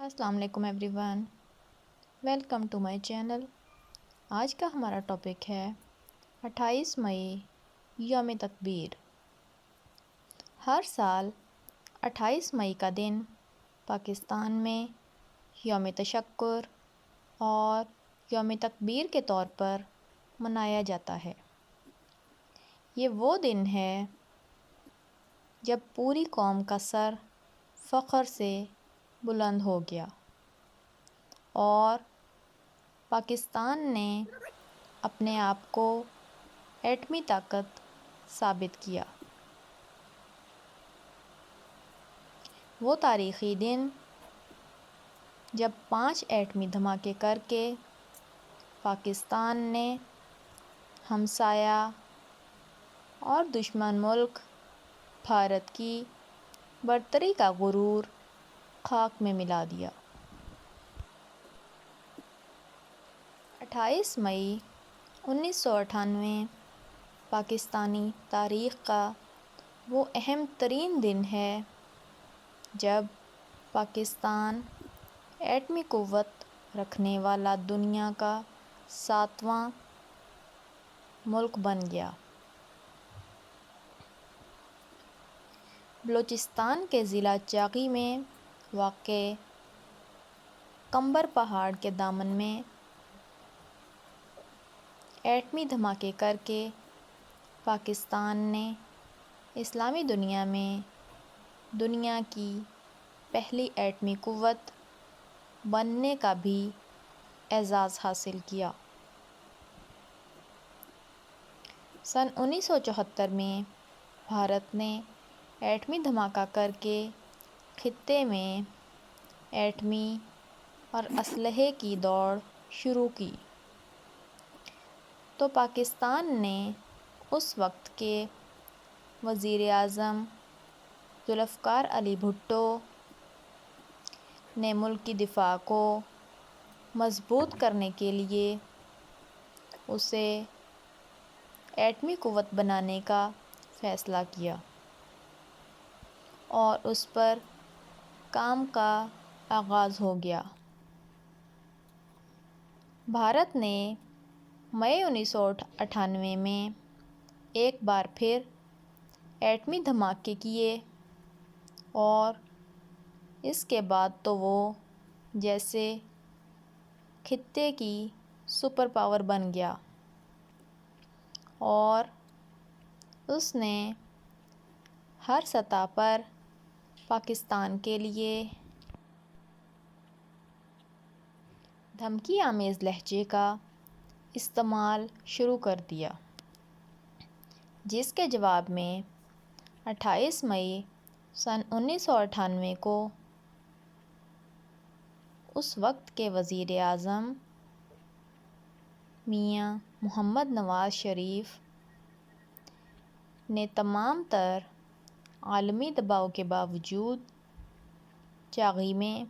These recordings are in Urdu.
السلام علیکم everyone, welcome to my channel. آج کا ہمارا ٹاپک ہے 28 مئی یوم تکبیر۔ ہر سال 28 مئی کا دن پاکستان میں یوم تشکر اور یوم تکبیر کے طور پر منایا جاتا ہے۔ یہ وہ دن ہے جب پوری قوم کا سر فخر سے بلند ہو گیا اور پاکستان نے اپنے آپ کو ایٹمی طاقت ثابت کیا۔ وہ تاریخی دن جب 5 ایٹمی دھماکے کر کے پاکستان نے ہمسایہ اور دشمن ملک بھارت کی برتری کا غرور خاک میں ملا دیا۔ 28 مئی 1998 پاکستانی تاریخ کا وہ اہم ترین دن ہے جب پاکستان ایٹمی قوت رکھنے والا دنیا کا 7واں ملک بن گیا۔ بلوچستان کے ضلع چاغی میں واقع کمبر پہاڑ کے دامن میں ایٹمی دھماکے کر کے پاکستان نے اسلامی دنیا میں دنیا کی پہلی ایٹمی قوت بننے کا بھی اعزاز حاصل کیا۔ سن 1974 میں بھارت نے ایٹمی دھماکہ کر کے خطے میں ایٹمی اور اسلحے کی دوڑ شروع کی تو پاکستان نے اس وقت کے وزیر اعظم ذوالفقار علی بھٹو نے ملک کی دفاع کو مضبوط کرنے کے لیے اسے ایٹمی قوت بنانے کا فیصلہ کیا اور اس پر کام کا آغاز ہو گیا۔ بھارت نے مئی 1998 میں ایک بار پھر ایٹمی دھماکے کیے اور اس کے بعد تو وہ جیسے خطے کی سپر پاور بن گیا اور اس نے ہر سطح پر پاکستان کے لیے دھمکی آمیز لہجے کا استعمال شروع کر دیا، جس کے جواب میں 28 مئی سن 1998 کو اس وقت کے وزیر اعظم میاں محمد نواز شریف نے تمام تر عالمی دباؤ کے باوجود چاغی میں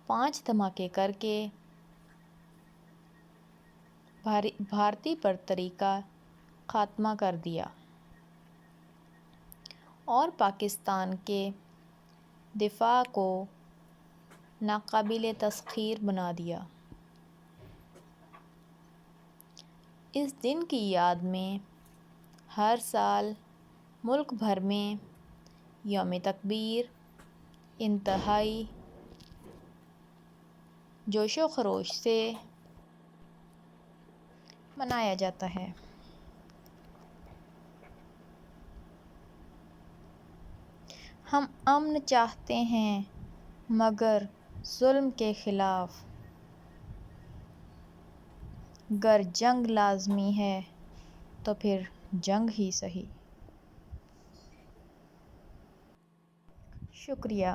5 دھماکے کر کے بھارتی برتری کا خاتمہ کر دیا اور پاکستان کے دفاع کو ناقابل تسخیر بنا دیا۔ اس دن کی یاد میں ہر سال ملک بھر میں یوم تکبیر انتہائی جوش و خروش سے منایا جاتا ہے۔ ہم امن چاہتے ہیں مگر ظلم کے خلاف، گر جنگ لازمی ہے تو پھر جنگ ہی سہی۔ شکریہ۔